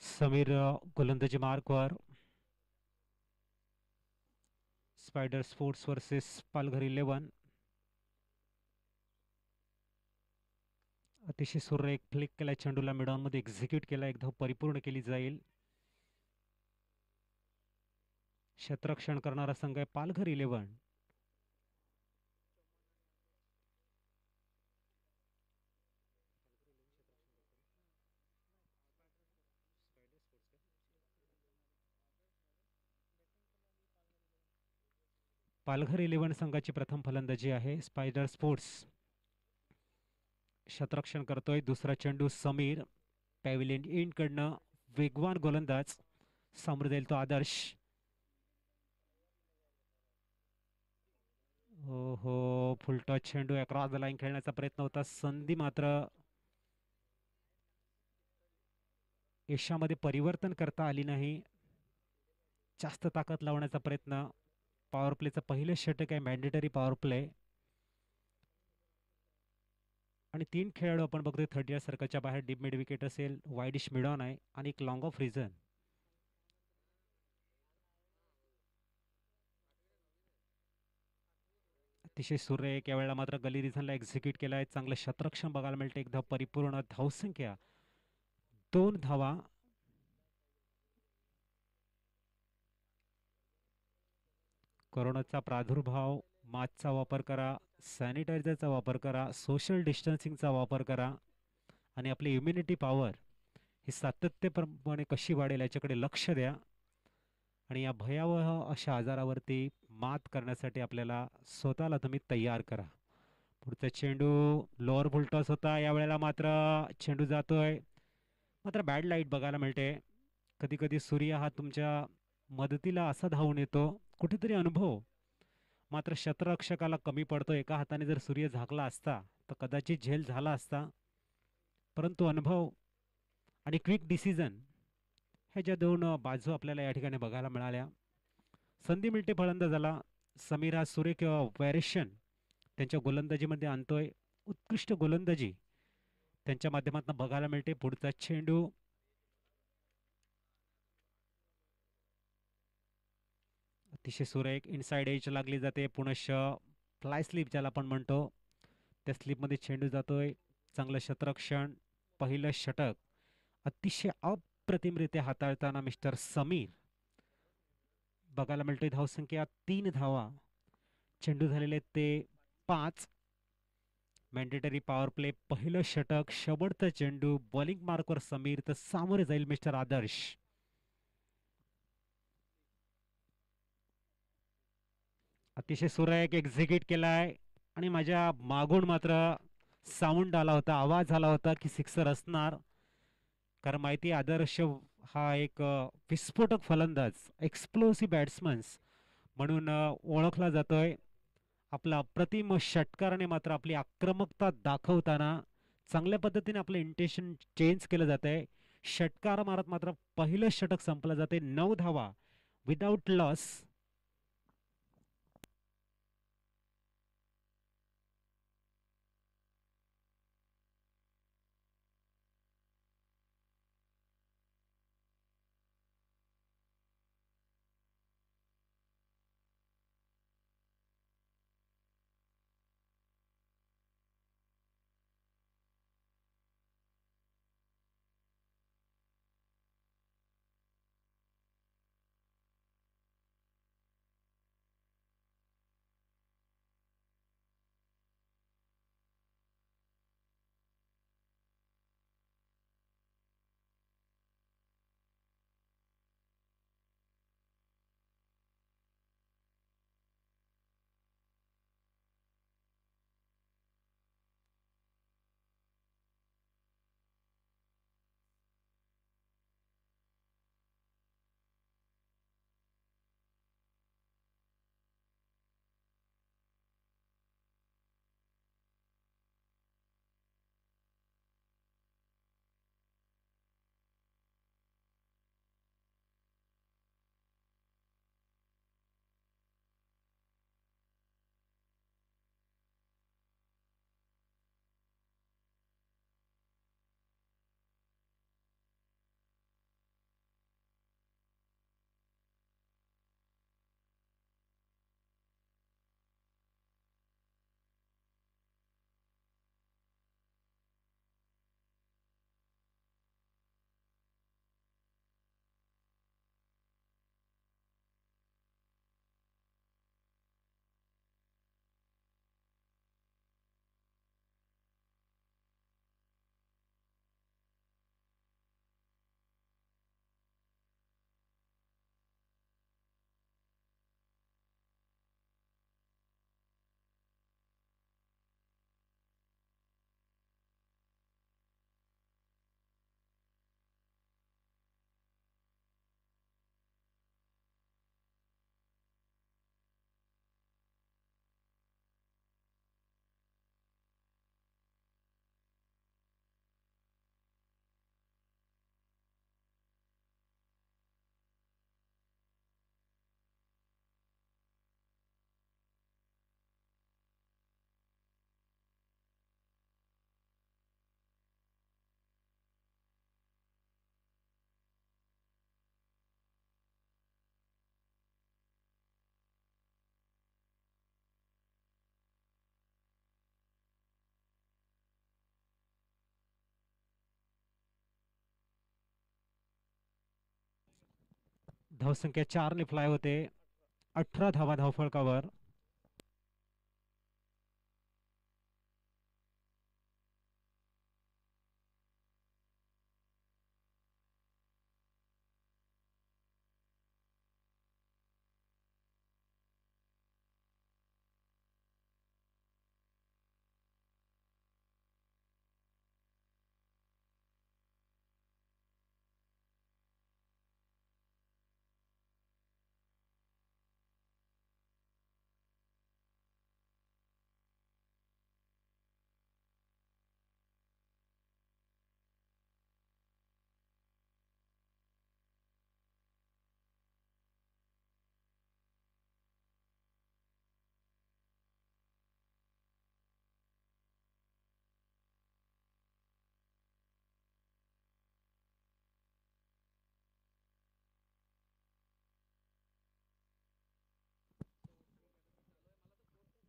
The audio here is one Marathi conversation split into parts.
समीर गोलंदाजी मार्कवर. Spider sports versus Palghar 11. अतिशय सुरेख फ्लिक केला चेंडूला मिडॉनमध्ये एक्झिक्यूट केला, एकदा परिपूर्ण केली जाईल. क्षेत्ररक्षण करणारा संघ आहे पालघर 11. पालघर 11 संघाची प्रथम फलंदाजी आहे. स्पायडर स्पोर्ट्स क्षेत्ररक्षण करतोय. दुसरा चेंडू समीर पॅव्हिलियन इन कडनं वेगवान गोलंदाज सामोर जाईल तो आदर्श. हो, फुलटॉस चेंडू अक्रॉस द लाईन खेळण्याचा प्रयत्न होता. संधी मात्र यशामध्ये परिवर्तन करता आली नाही. जास्त ताकद लावण्याचा प्रयत्न. पॉवर प्लेचं पहिलं षटक आहे, मॅन्डेटरी पॉवर प्ले. आणि 3 खेळाडू आपण बघतोय 30 सर्कलच्या बाहेर. डीप मिड विकेट असेल, वाईडिश मिडॉन आहे आणि एक लॉंग ऑफ रिझन. अतिशय सुरेख यावेळेला मात्र गली रिझनला एक्झिक्यूट केलाय. चांगलं शतरक्षण बघायला मिळतं. एकदा परिपूर्ण धावसंख्या 2 धावा. कोरोनाचा प्रादुर्भाव, मास्कचा वापर करा, सॅनिटायझरचा वापर करा, सोशल डिस्टन्सिंगचा वापर करा आणि आपली इम्युनिटी पॉवर ही सातत्यप्रमाणे कशी वाढेल याच्याकडे लक्ष द्या. आणि या भयावह अशा आजारावरती मात करण्यासाठी आपल्याला स्वतःला तुम्ही तयार करा. पुढचा चेंडू लोअर फुलटॉस होता. यावेळेला मात्र चेंडू जातोय, मात्र बॅड लाईट बघायला मिळते. कधी कधी सूर्य हा तुमच्या मदतीला असा धावून येतो. कुठेतरी अनुभव मात्र शतरक्षकाला कमी पडतो. एका हाताने जर सूर्य झाकला असता तर कदाचित झेल झाला असता, परंतु अनुभव आणि क्विक डिसिजन ह्या ज्या दोन बाजू आपल्याला या ठिकाणी बघायला मिळाल्या. संधी मिळते फलंदाजाला. समीर हा सुरेख व्हेरिएशन त्यांच्या गोलंदाजीमध्ये आणतोय. उत्कृष्ट गोलंदाजी त्यांच्या माध्यमातून बघायला मिळते. पुढचा चेंडू अतिशय सुरेख इनसाइड एज लागली जाते. पुनश फ्लाय स्लिप ज्याला आपण म्हणतो त्या स्लिपमध्ये चेंडू जातोय. चांगलं शतरक्षण, पहिलं षटक अतिशय अप्रतिमरित्या हाताळताना मिस्टर समीर. बघायला मिळतोय धावसंख्या 3 धावा. चेंडू झालेले ते 5. मॅन्डेटरी पॉवर प्ले, पहिलं षटक, शेवटचा चेंडू. बॉलिंग मार्कवर समीर तर सामोरे जाईल मिस्टर आदर्श. अतिशय सुरेख एक्झिक्यूट केलाय आणि माझ्या मागून मात्र साऊंड आला होता, आवाज आला होता की सिक्सर असणार. कारण माहिती आदर्श हा एक विस्फोटक फलंदाज, एक्सप्लोसिव्ह बॅट्समन्स म्हणून ओळखला जातोय. आपला अप्रतिम षटकाराने मात्र आपली आक्रमकता दाखवताना चांगल्या पद्धतीने आपलं इंटेन्शन चेंज केलं जात आहे. षटकार मारत मात्र पहिलं षटक संपलं जाते. 9 धावा विदाउट लॉस. धावसंख्या 4 ने फ्लाय होते. 18 धावा धावफलकावर.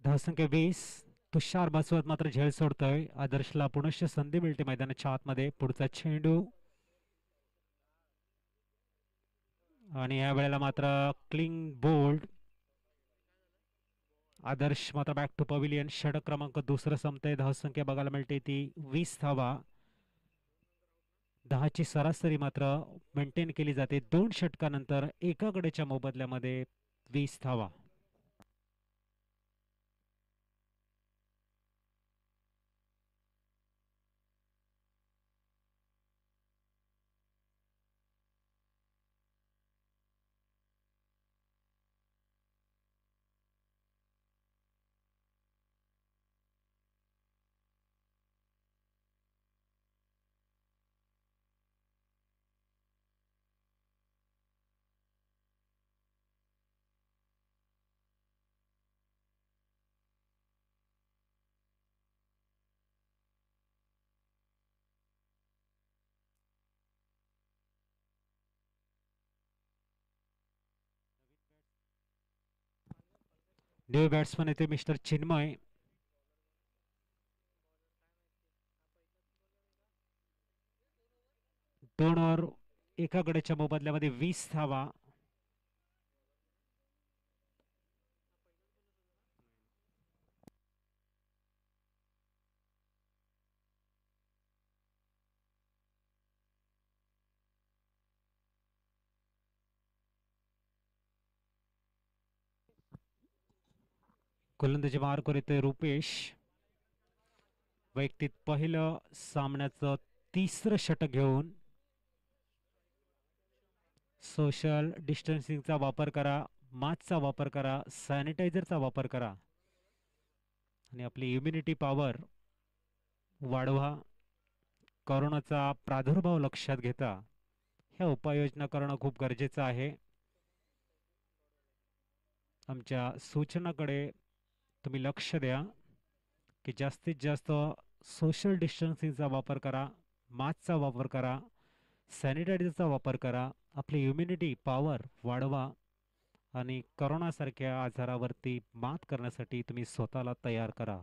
धावसंख्या 20. तुषार बसवत मात्र झेल सोडतोय. आदर्शला पुनश्च संधी मिळते मैदानाच्या आतमध्ये. पुढचा चेंडू आणि या वेळेला मात्र क्लिंग बोल्ड. आदर्श मात्र बॅक टू पविलियन. षटक क्रमांक दुसरं संपतंय. धावसंख्या बघायला मिळते ती 20 धावा. 10ची सरासरी मात्र मेंटेन केली जाते. 2 षटकानंतर एका गड्याच्या मोबदल्यामध्ये 20 धावा. न्यू बॅट्समन येते मिस्टर चिन्मय. 2 ओव्हर एका गड्याच्या मोबदल्यामध्ये 20 धावा. गोलंदाजी मार्कवर येते रुपेश. वैयक्तिक पहिलं सामन्याचं 3रं षटक घेऊन. सोशल डिस्टन्सिंगचा वापर करा. मास्कचा वापर करा. सॅनिटायझरचा वापर करा. आणि आपली इम्युनिटी पॉवर वाढवा. कोरोनाचा प्रादुर्भाव लक्षात घेता ह्या उपाययोजना करणं खूप गरजेचं आहे. आमच्या सूचनाकडे तुम्ही लक्ष द्या की जास्तीत जास्त सोशल डिस्टन्सिंगचा वापर करा. मास्कचा वापर करा. सॅनिटायझरचा वापर करा. आपली इम्युनिटी पॉवर वाढवा आणि करोनासारख्या आजारावरती मात करण्यासाठी तुम्ही स्वतःला तयार करा.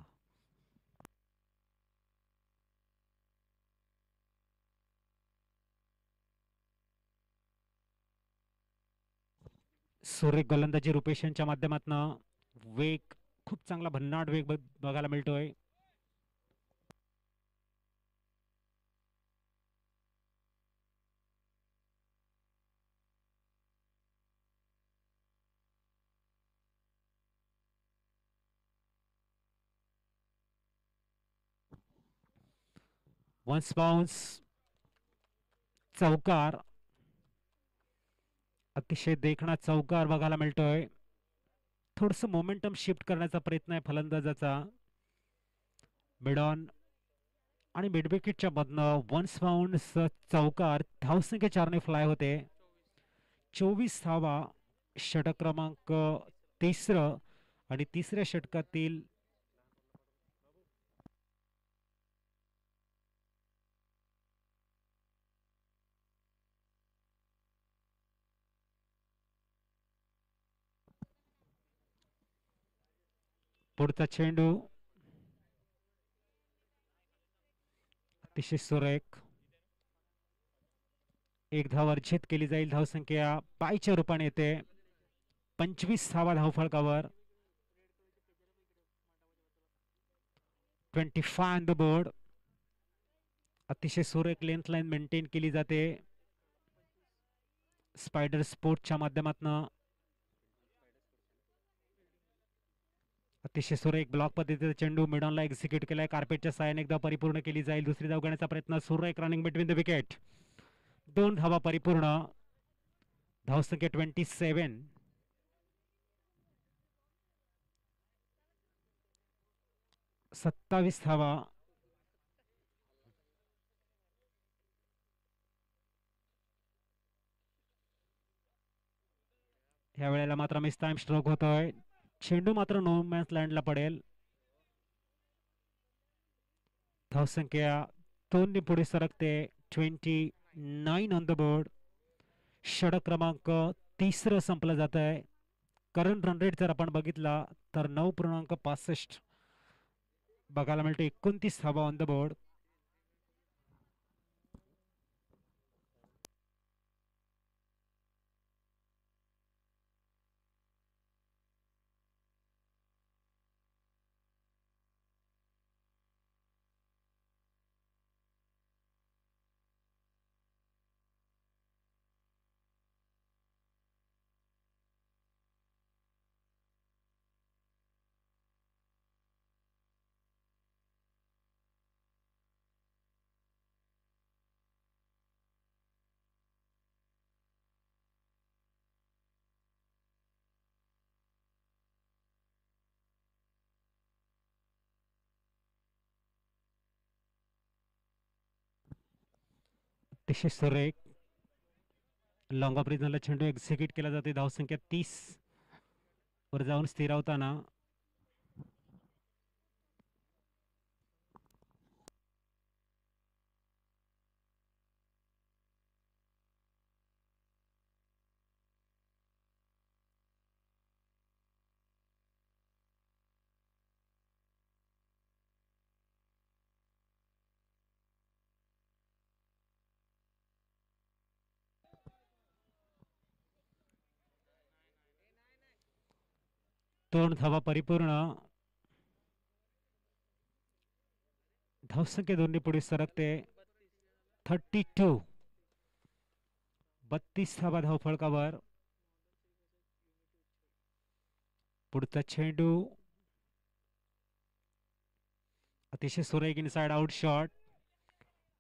सुरेख गोलंदाजी रुपेश यांच्या माध्यमातून. वेग खूप चांगला भन्नाट वेग बघायला मिळतोय. Once bounce. चौकार. अतिशय देखणा चौकार बघायला मिळतोय. थोडस मोमेंटम शिफ्ट करण्याचा प्रयत्न आहे फलंदाजाचा. मिड ऑन आणि मिड विकेटच्या मधनं वन्स बाउन्स चौकार. धावसंख्या 4ने फ्लाय होते. 24 धावा. षटक क्रमांक 3रं आणि 3ऱ्या षटकातील पुढचा चेंडू अतिशय सुरेख. एक धाव अर्जित केली जाईल. धावसंख्या पायच्या रूपाने येते. 25 धावा धावफलकावर. 25 ऑन द बोर्ड. अतिशय सुरेख लेंथ लाईन मेंटेन केली जाते स्पायडर स्पोर्टच्या माध्यमातून. अतिशय सुरेख ब्लॉक पद्धतीचा चेंडू मिडॉनला एक्झिक्यूट केलाय. कार्पेटच्या साहाय्याने एकदा परिपूर्ण केली जाईल. दुसरी धाव घेण्याचा प्रयत्न. सुरेख रनिंग बिटवीन द विकेट. 2 धावा परिपूर्ण. धावसंख्या 27. 27 धावा. ह्या वेळेला मात्र मिस टाइम स्ट्रोक होतोय. चेंडू मात्र नो मॅन्स लँडला पडेल. धावसंख्या 2 ने पुढे सरकते. 29 ऑन द बोर्ड. षटक क्रमांक 3 संपलं जात आहे. करंट रन रेट जर आपण बघितला तर 9.65 बघायला मिळते. 29 धावा ऑन द बोर्ड. अतिशय सुरेख लॉंग ऑफ रिजनला चेंडू एक्झिक्यूट केला जाते. धावसंख्या 30 वर जाऊन स्थिरावताना. दोन धावा परिपूर्ण. धावसंख्या 2 ने पुढे सरकते. 32. 32 धावा धावफलकावर. पुढचा चेंडू अतिशय सुरेख इनसाइड आउट शॉट.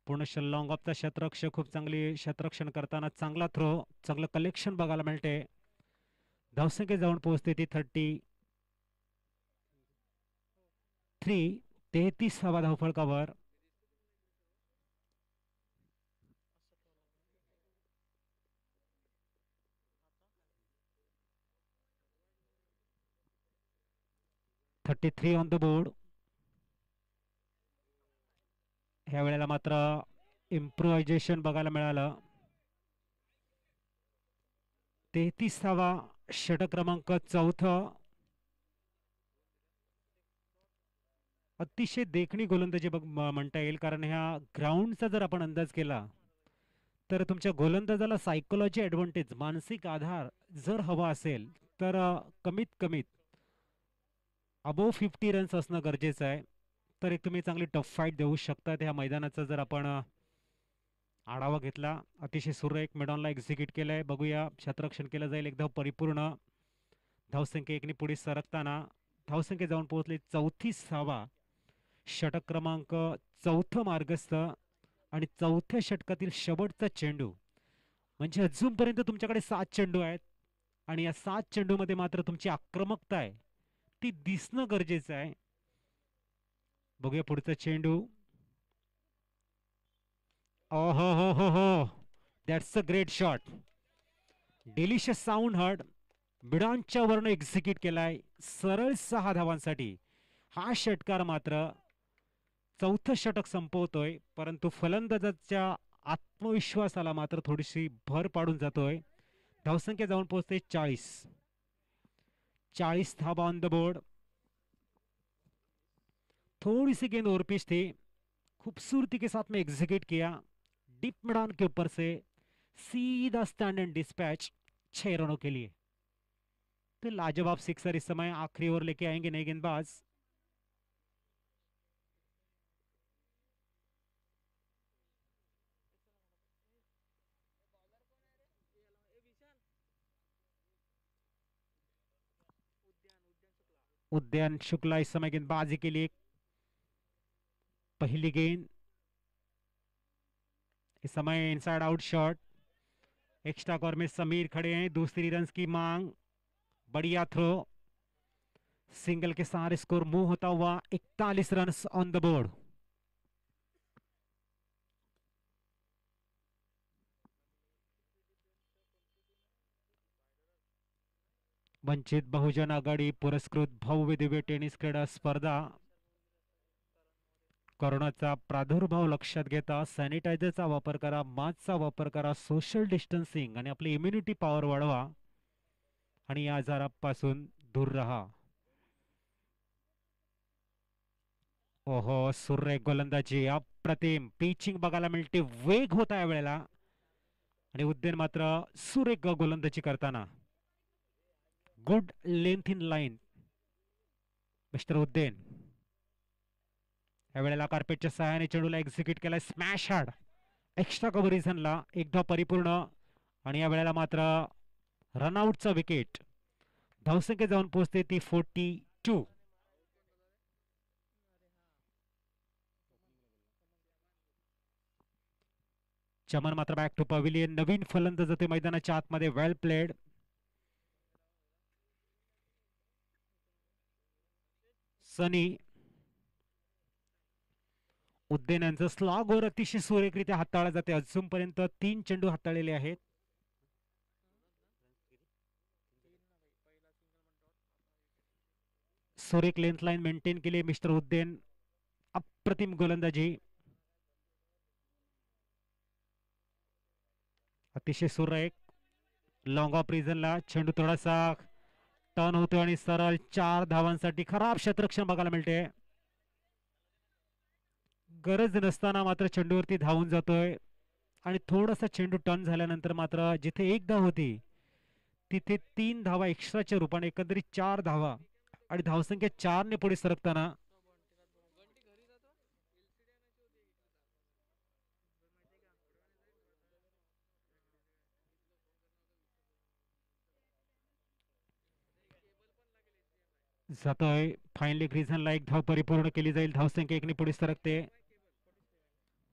पुनश्च लॉंग ऑफचा क्षेत्ररक्षक खूप चांगली क्षेत्ररक्षण करताना चांगला थ्रो, चांगलं कलेक्शन बघायला मिळते. धावसंख्या जाऊन पोहोचते ती 33. 33 धावा धावफलकावर. On the board. ह्या वेळेला मात्र इम्प्रोव्हायझेशन बघायला मिळालं. 33 धावा. षटक क्रमांक 4. अतिशय देखणी गोलंदाजी म्हणता येईल, कारण ह्या ग्राउंडचा जर आपण अंदाज केला तर तुमच्या गोलंदाजाला सायकोलॉजी ॲडव्हान्टेज, मानसिक आधार जर हवा असेल तर कमीत कमीत अबोव 50 रन्स असणं गरजेचं आहे. तर एक तुम्ही चांगली टफ फाईट देऊ शकतात. ह्या मैदानाचा जर आपण आढावा घेतला. अतिशय सुरेख मिडॉनला एक्झिक्यूट केलंय. बघूया क्षेत्ररक्षण केलं जाईल. एकदा परिपूर्ण. धावसंख्या 1 ने पुढे सरकताना. धावसंख्या जाऊन पोहोचली 34 धावा. षटक क्रमांक 4 मार्गस्थ आणि 4थ्या षटकातील शेवटचा चेंडू. म्हणजे अजूनपर्यंत तुमच्याकडे 7 चेंडू आहेत आणि या 7 चेंडू मध्ये मात्र तुमची आक्रमकता आहे ती दिसणं गरजेचं आहे. बघूया पुढचा चेंडू. ओहो हो हो हो, that's a great shot. Delicious sound heard. बिडॉनच्या वरनं एक्झिक्यूट केलाय सरळ 6 धावांसाठी. हा षटकार मात्र 4थं षटक संपवतोय, परंतु फलंदाजाच्या आत्मविश्वासाला मात्र थोडीशी भर पाडून जातोय. धावसंख्या जाऊन पोहोचते 40. 40 धावा ऑन द बोर्ड. थोड़ी सी गेंद और पिच थी. खूबसूरती के साथ में एग्जीक्यूट किया. डीप मिडान के ऊपर से सीधा स्टैंड एंड डिस्पैच 6 रनों के लिए। तो लाजवाब सिक्सर इस समय आखिरी ओवर लेके आएंगे नए गेंदबाज। उद्यान शुक्ला इस समय गेंदबाजी के लिए। पहली गेंद इस समय inside out shot. Extra corner में समीर खड़े हैं, दूसरी रन की मांग। बढ़िया थ्रो, सिंगल के साथ स्कोर मूव होता हुआ 41 run on the board. Vanchit Bahujan आघाडी पुरस्कृत भव्य दिव्य टेनिस क्रीडा स्पर्धा। कोरोनाचा प्रादुर्भाव लक्षात घेता सॅनिटायझरचा वापर करा, मास्कचा वापर करा, सोशल डिस्टन्सिंग आणि आपली इम्युनिटी पॉवर वाढवा आणि या आजारापासून दूर राहा. ओहो, सुरेख गोलंदाजी, अप्रतिम पिचिंग बघायला मिळते, वेग होता या वेळेला आणि उद्यान मात्र सुरेख गोलंदाजी करताना. Good length in line mister उद्यान. या वेळेला कार्पेटच्या सहाय्याने चेंडूला एक्झिक्यूट केलाय, स्मॅश हार्ड एक्स्ट्रा कव्हरिझनला एकदा परिपूर्ण आणि या वेळेला मात्र रनआउटचा विकेट. धावसंख्या जाऊन पोहोचते ती 42. चमन मात्र बॅक टू पवेलियन. नवीन फलंदाज जाते मैदानाच्या आतमध्ये. वेल प्लेड. सनी. उद्यान यांचं स्लॉग ओव्हर अतिशय सुरेखरित्या हाताळला जाते. अजूनपर्यंत 3 चेंडू हाताळलेले आहेत. सुरेख लेंथ लाईन मेंटेन केली मिस्टर उद्यान. अप्रतिम गोलंदाजी, अतिशय सुरेख. लॉंग ऑफ रिझनला चेंडू थोडासा टर्न होतोय आणि सरळ 4 धावांसाठी खराब क्षेत्ररक्षण बघायला मिळते. गरज नसताना मात्र चेंडूवरती धावून जातोय आणि थोडासा चेंडू टर्न झाल्यानंतर मात्र जिथे 1 धाव होती तिथे 3 धावा एक्स्ट्राच्या रूपाने एकंदरीत 4 धावा आणि धावसंख्या 4 ने पुढे सरकताना. जातोय फाईनली ग्रीझनला 1 धाव परिपूर्ण केली जाईल. धावसंख्या 1 ने पुढे सरकते.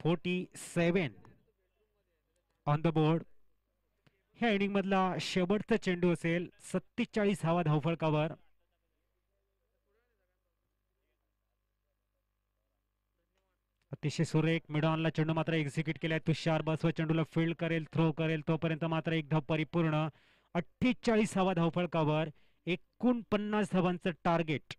47 ऑन द बोर्ड. ह्या इनिंग मधला शेवटचा चेंडू असेल. 47 धावा धावफलकावर. अतिशय सुरेख मिडॉनला चेंडू मात्र एक्झिक्यूट केलाय. तुषार बसवा चेंडूला फील्ड करेल, थ्रो करेल, तोपर्यंत मात्र 1 धाव परिपूर्ण. 48 धावा धावफलकावर. 49 धावांचं टार्गेट.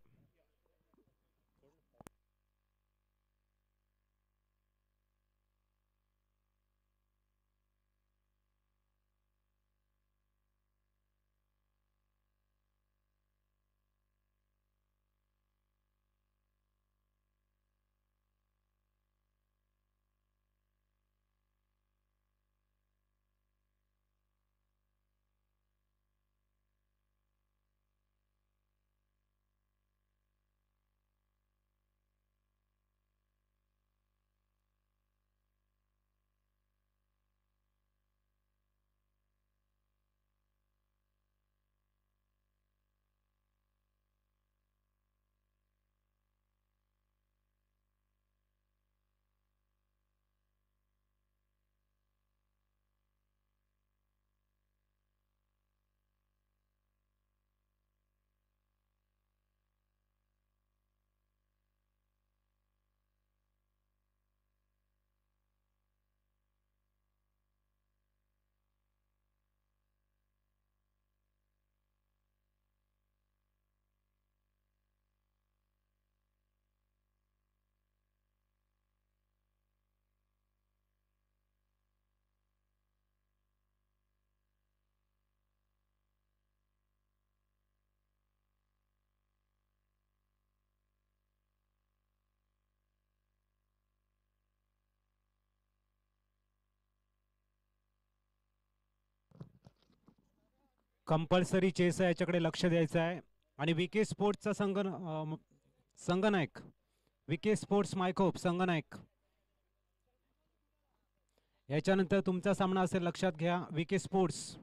कंपल्सरी चेस आहे, याच्याकडे लक्ष द्यायचं आहे. आणि विके स्पोर्ट्सचा संगनायक, विके स्पोर्ट्स मायकोप संगनायक. याच्यानंतर तुमचा सामना असेल, लक्षात घ्या, विके स्पोर्ट्स.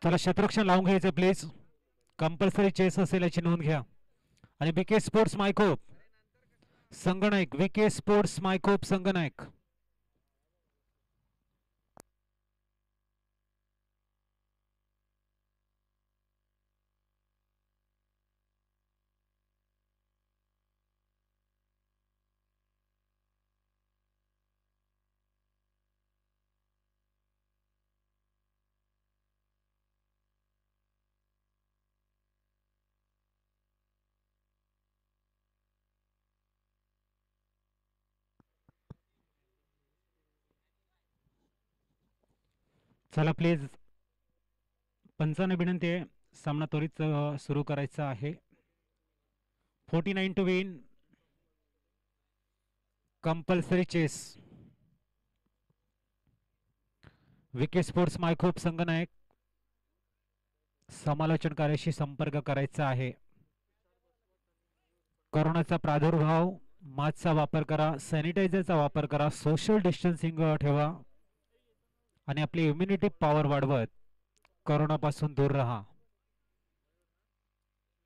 चला शतरक्षण लावून घ्यायचं प्लीज. कंपल्सरी चेस असेल याची नोंद घ्या. आणि विके स्पोर्ट्स मायकोप संगनायक, विके स्पोर्ट्स मायकोप संगनायक. चला प्लीज, पंचांना विनंती आहे, सामना त्वरित सुरू करायचा आहे. 49 to win, compulsory chase. VK sports मायकोप संगनायक, समालोचन कार्याशी संपर्क करायचा आहे. कोरोनाचा प्रादुर्भाव, मास्कचा वापर करा, सॅनिटायझरचा वापर करा, सोशल डिस्टन्सिंग ठेवा आणि आपली इम्युनिटी पॉवर वाढवत कोरोनापासून दूर राहा.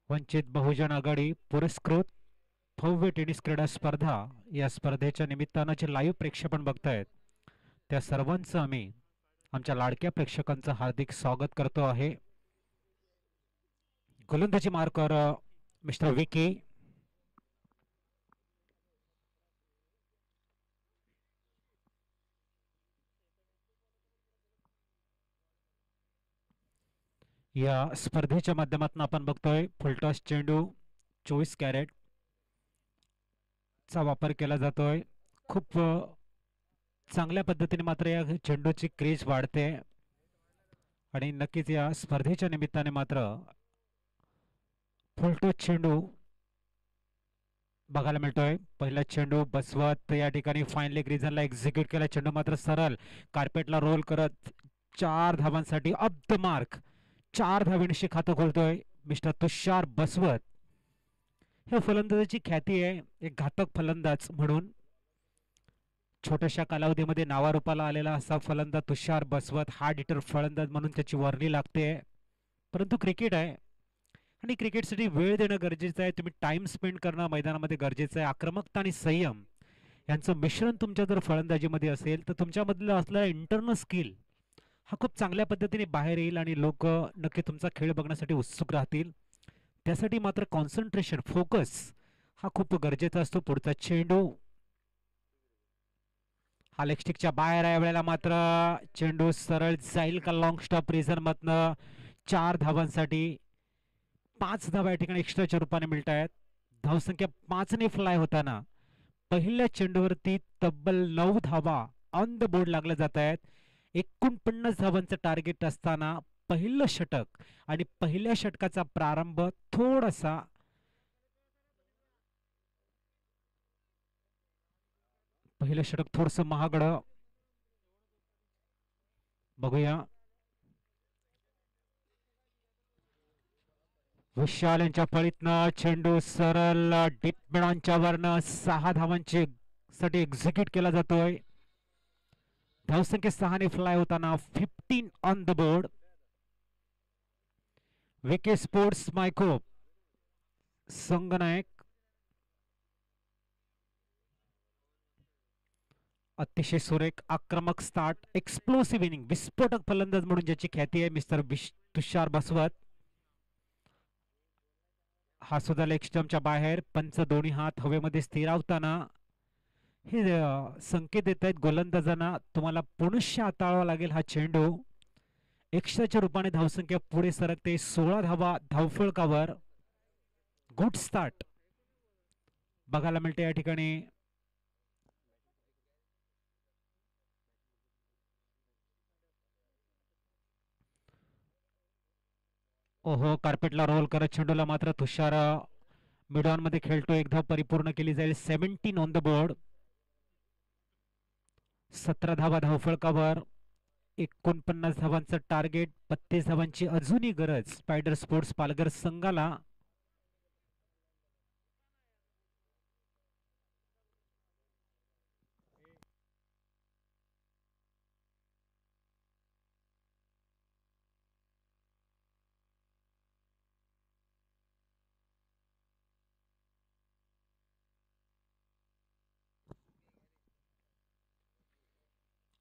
वंचित बहुजन आघाडी पुरस्कृत भव्य टेनिस क्रीडा स्पर्धा, या स्पर्धेच्या निमित्तानं जे लाईव्ह प्रेक्षेपण बघतायत त्या सर्वांचं आम्ही आमच्या लाडक्या प्रेक्षकांचं हार्दिक स्वागत करतो आहे. गोलंदाजी मार्कर मिस्टर विकी. या स्पर्धेच्या माध्यमातून आपण बघतोय फुलटॉस चेंडू 24 कॅरेट चा वापर केला जातोय. खूप चांगल्या पद्धतीने मात्र या चेंडूची क्रेज वाढते आणि नक्कीच या स्पर्धेच्या निमित्ताने मात्र फुलटॉस चेंडू बघायला मिळतोय. पहिला चेंडू बसवत या ठिकाणी फाईन लेग रिजनला एक्झिक्यूट केला. चेंडू मात्र सरळ कार्पेटला रोल करत 4 धावांसाठी अप द मार्क, 4 धावांशी खातं खोलतोय मिस्टर तुषार बसवत. हे फलंदाजाची ख्याती आहे, एक घातक फलंदाज म्हणून. छोट्याशा कालावधीमध्ये नावारूपाला आलेला असा फलंदाज तुषार बसवत हार्ड हिटर फलंदाज म्हणून त्याची वर्णी लागते. परंतु क्रिकेट आहे आणि क्रिकेटसाठी वेळ देणं गरजेचं आहे. तुम्ही टाइम स्पेंड करणं मैदानामध्ये गरजेचं आहे. आक्रमकता आणि संयम यांचं मिश्रण तुमच्या जर फलंदाजीमध्ये असेल तर तुमच्यामधलं असलेला इंटरनल स्किल हा खूप चांगल्या पद्धतीने बाहेर येईल आणि लोक नक्की तुमचा खेळ बघण्यासाठी उत्सुक राहतील. त्यासाठी मात्र कॉन्सन्ट्रेशन फोकस हा खूप गरजेचा असतो. पुढचा चेंडू हा लेगस्टिकच्या बाहेर आहे. वेळेला मात्र चेंडू सरळ जाईल का लॉंग स्टॉप रिझन मधनं 4 धावांसाठी. 5 धावा या ठिकाणी एक्स्ट्राच्या रूपाने मिळत आहेत. धावसंख्या 5ने फ्लाय होताना पहिल्या चेंडूवरती तब्बल 9 धावा ऑन द बोर्ड लागल्या जात आहेत. 49 धावांचं टार्गेट असताना पहिलं षटक आणि पहिल्या षटकाचा प्रारंभ थोडासा पहिलं षटक थोडस महागडं बघूया. विशाल यांच्या फळीतनं चेंडू सरळ डीप मिडांच्या वरनं 6 धावांची साठी एक्झिक्यूट केला जातोय. धावसंख्या 6ने फ्लाय होताना 15 on the board. Vikhe sports मायकोप संगनायक अतिशय सुरेख आक्रमक स्टार्ट एक्सप्लोसिव्ह इनिंग विस्फोटक फलंदाज म्हणून ज्याची ख्याती आहे मिस्टर तुषार बसवत. हा सुद्धा लेग स्टंपच्या बाहेर. पंच दोन्ही हात हवेमध्ये स्थिरावताना हे संकेत देत आहेत गोलंदाजांना तुम्हाला पुनश्च हाताळावा लागेल हा चेंडू. एक्स्ट्राच्या रूपाने धावसंख्या पुढे सरकते. 16 धावा धावफलकावर. गुड स्टार्ट बघायला मिळते या ठिकाणी. ओहो कार्पेटला रोल करत चेंडूला मात्र तुषार मिडॉन मध्ये खेळतो. एक धाव परिपूर्ण केली जाईल. 17 ऑन द बोर्ड. 17 धावा धावफलकावर. 49 धावांचं टार्गेट. 32 धावांची अजूनही गरज स्पायडर स्पोर्ट्स पालघर संघाला.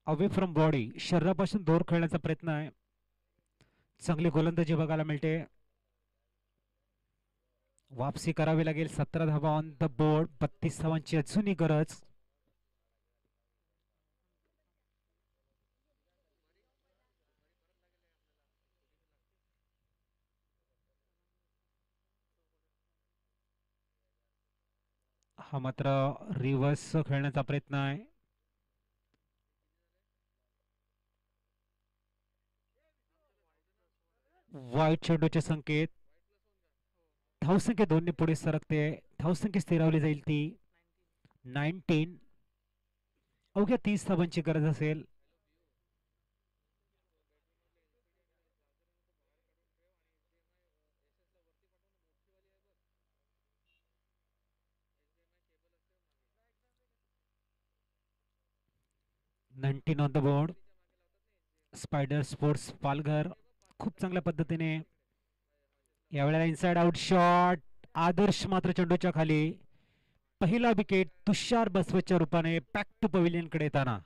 अवे फ्रॉम बॉडी शरीरापासून दूर खेळण्याचा प्रयत्न आहे. चांगली गोलंदाजी बघायला मिळते. वापसी करावी लागेल. 17 धावा ऑन द बोर्ड. 32 धावांची अजूनही गरज. हा मात्र रिव्हर्स खेळण्याचा प्रयत्न आहे. वाईट चेंडूचे संकेत. धावसंख्या 2ने पुढे सरकते. धावसंख्या स्थिरावली जाईल ती 19. अवघ्या 30 धावांची गरज असेल. Nineteen on the board. Spider sports Palghar खूप चांगल्या पद्धतीने यावेळेला इनसाइड आउट शॉट. आदर्श मात्र चेंडूच्या खाली. पहिला विकेट तुषार बसवतच्या रूपाने बॅक टू पवेलियन कडे येताना.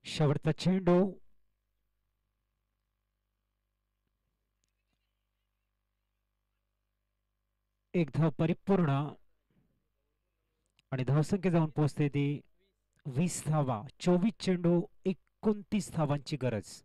शेवटचा चेंडू. एक धाव परिपूर्ण आणि धावसंख्या जाऊन पोहोचते ती 20 धावा. 24 चेंडू, 29 धावांची गरज.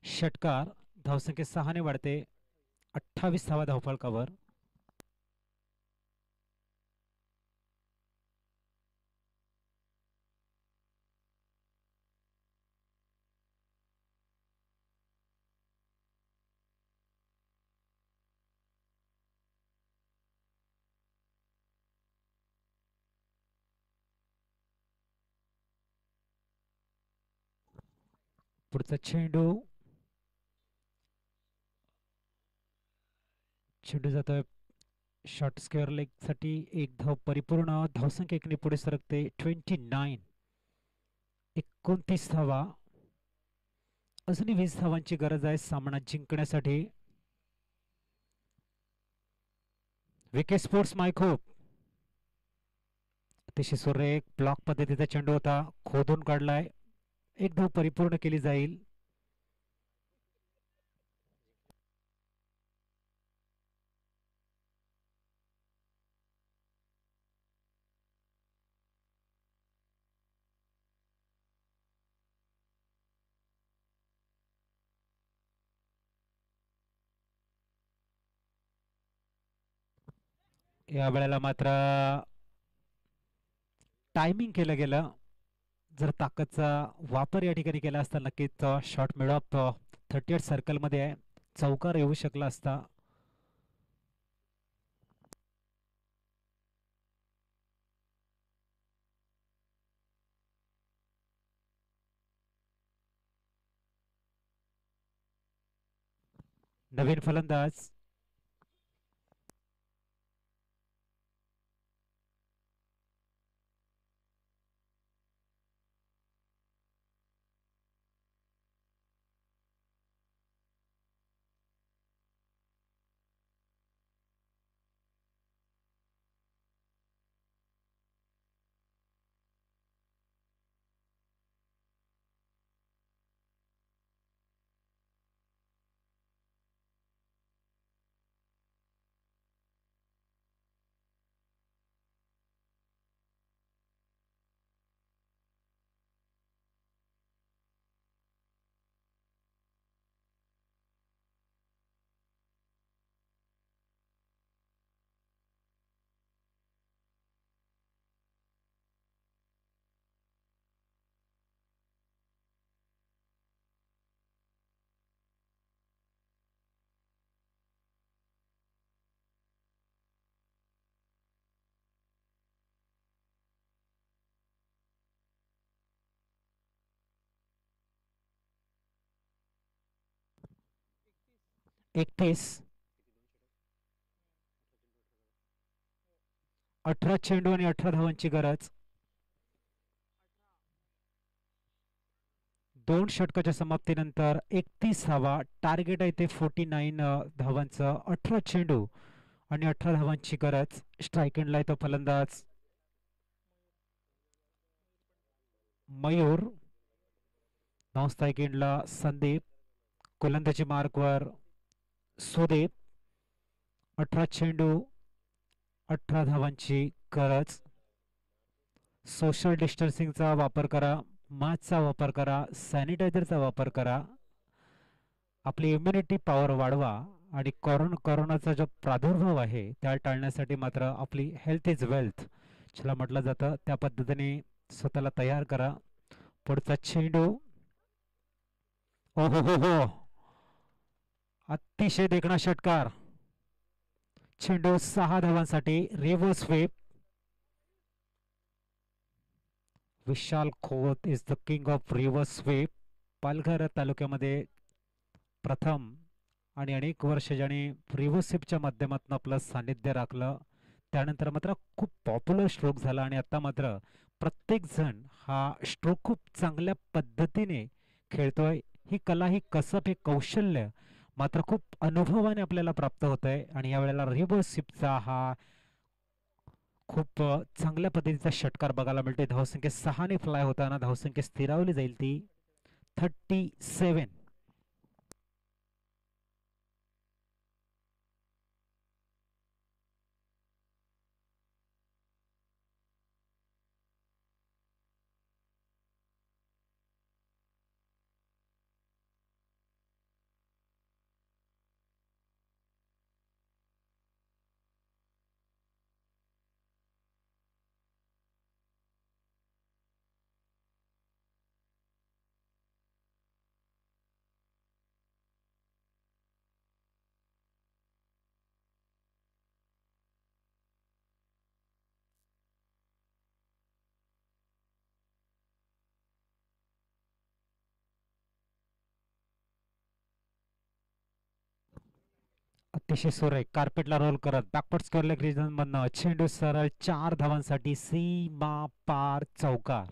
षटकार. धावसंख्या 6 ने वाढते. 28 धावा धावफलकावर. पुढचा चेंडू. चेंडू जातोय शॉर्ट स्क्वेअर लेग साठी. एक धाव परिपूर्ण. धावसंख्या 1 ने पुढे सरकते. 29. 29 धावा. अजूनही 20 धावांची गरज आहे सामना जिंकण्यासाठी. विके स्पोर्ट्स मायखोप. अतिशय सुरेख ब्लॉक पद्धतीचा चेंडू होता. खोदून काढलाय. एक धाव परिपूर्ण केली जाईल. या वेळेला मात्र टायमिंग केलं गेलं. जर ताकदचा वापर या ठिकाणी केला असता नक्कीच शॉट मिळत 38 सर्कल मध्ये चौकार येऊ शकला असता. नवीन फलंदाज. 31. 18 चेंडू आणि 18 धावांची गरज. 2 षटकाच्या समाप्तीनंतर 31 धावा. टार्गेट आहे ते 49 धावांचं. 18 चेंडू आणि 18 धावांची गरज. स्ट्राईक एंडला आहे तो फलंदाज मयूर. नॉन स्ट्राईक एंडला संदीप. गोलंदाजी मार्कवर सुदीप. 18 चेंडू 18 धावांची गरज. सोशल डिस्टन्सिंगचा वापर करा. मास्कचा वापर करा. सॅनिटायझरचा वापर करा. आपली इम्युनिटी पॉवर वाढवा आणि कोरोनाचा जो प्रादुर्भाव आहे त्या टाळण्यासाठी मात्र आपली हेल्थ इज वेल्थ ज्याला म्हटलं जातं त्या पद्धतीने स्वतःला तयार करा. पुढचा चेंडू. ओ हो हो हो, अतिशय देखणा षटकार. चेंडू 6 धावांसाठी. Reverse sweep. Vishal Khot is the king of reverse sweep. Palghar तालुक्यामध्ये प्रथम आणि अनेक वर्ष ज्याने रिव्हर्स स्वीपच्या माध्यमातून आपलं सानिध्य राखलं त्यानंतर मात्र खूप पॉप्युलर स्ट्रोक झाला आणि आता मात्र प्रत्येक जण हा स्ट्रोक खूप चांगल्या पद्धतीने खेळतोय. ही कला, ही कसब, हे कौशल्य मात्र खूप अनुभवाने आपल्याला प्राप्त होत आहे आणि यावेळेला रिव्हर्स स्वीपचा हा खूप चांगल्या पद्धतीचा षटकार बघायला मिळतोय. धावसंख्या 6 ने फ्लाय होताना धावसंख्या स्थिरावली जाईल ती 37. अतिशय सुरेख कार्पेटला रोल करत बॅकवर्ड स्क्वेअर लेग रिजन मधनं चेंडू सरळ 4 धावांसाठी सीमा पार चौकार.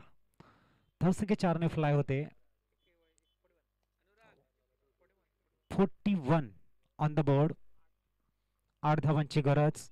धावसंख्या 4 ने फ्लाय होते. 41 ऑन द बोर्ड. 8 धावांची गरज.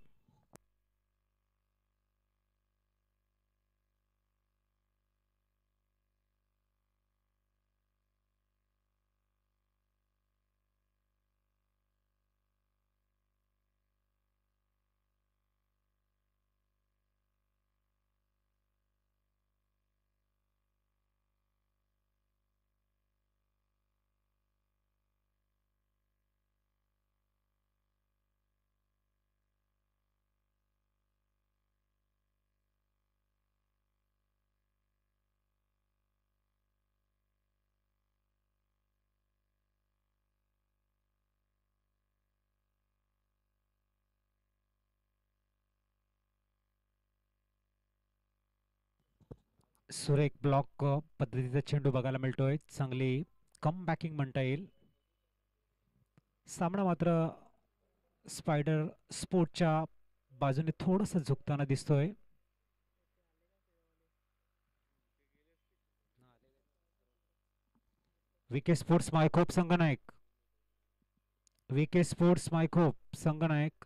सुरेख ब्लॉक पद्धतीचा चेंडू बघायला मिळतोय. चांगली कम बॅकिंग म्हणता येईल. सामना मात्र स्पायडर स्पोर्टच्या बाजूने थोडंसं झुकताना दिसतोय. विके स्पोर्ट्स मायखोप संगनायक. विके स्पोर्ट्स मायखोप संगनायक.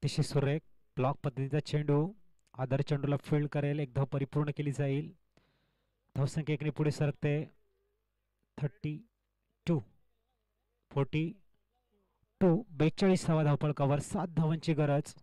अतिशय सुरेख ब्लॉक पद्धतीचा चेंडू आदर चेंडूला फील्ड करेल, एक धाव परिपूर्ण केली जाईल. धावसंख्या एकने पुढे सरकते 32 42. 42 धावपळकावर 7 धावांची गरज.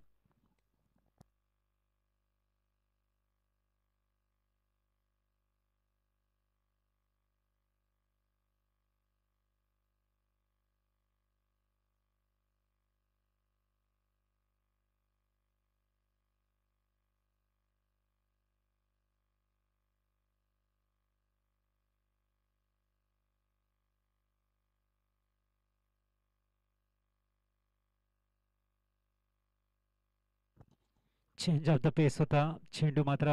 चेंज ऑफ द पेस होता. चेंडू मात्र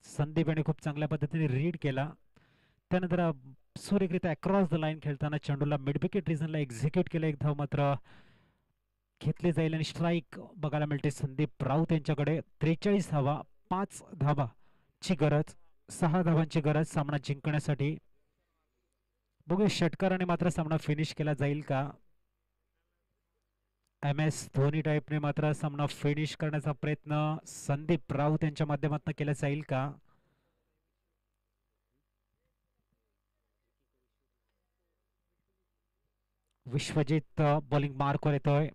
संदीप याने खूप चांगल्या पद्धतीने रीड केला. त्यानंतर सुरेखरित्या अक्रॉस द लाईन खेळताना चेंडूला मिड विकेट रिजनला एक्झिक्यूट केलं. एक धाव मात्र घेतली जाईल आणि स्ट्राईक बघायला मिळते संदीप राऊत यांच्याकडे. 43 धावा, 5 धावाची गरज, 6 धावांची गरज सामना जिंकण्यासाठी. बघूया षटकाराने मात्र सामना फिनिश केला जाईल का. MS धोनी टाईपने मात्र सामना फिनिश करण्याचा प्रयत्न संदीप राऊत यांच्या माध्यमातून केला जाईल का. विश्वजित बॉलिंग मार्कवर येतोय.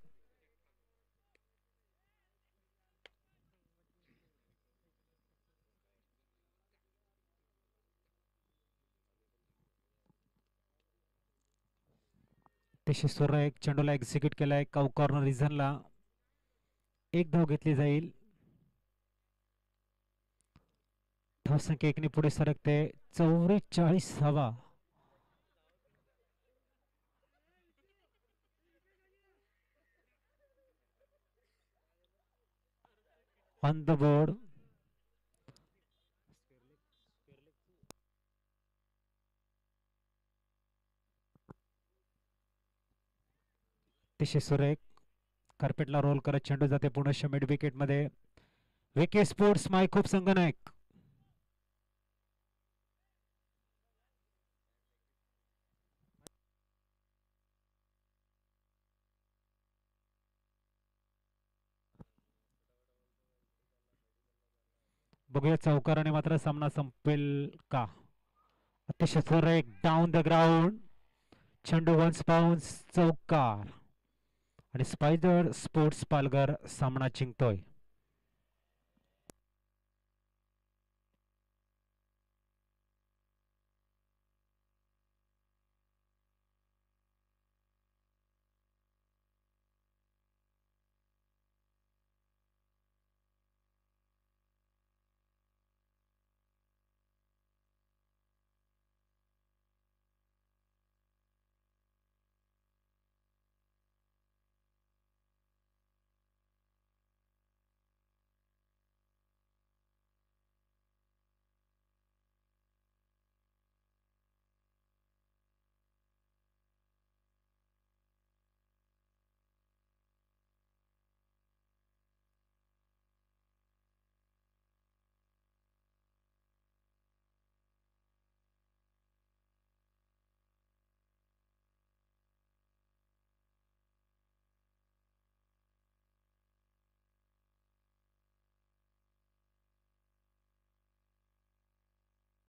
सुरेख एक चेंडूला एक्झिक्यूट केलाय काऊ कॉर्नर रिझनला. एक धाव घेतली जाईल. धावसंख्या एकने पुढे सरकते 44 धावा. On the board. अतिशय सुरेख कार्पेटला रोल करत चेंडू जाते पुनश्च मिड विकेट मध्ये. विकेट स्पोर्ट्स मायखूप संगनायक. बघूया चौकाराने मात्र सामना संपेल का. अतिशय सुरेख डाऊन द ग्राउंड. चेंडू वन्स बाउन्स चौकार आणि स्पायडर स्पोर्ट्स पालघर सामना जिंकतोय.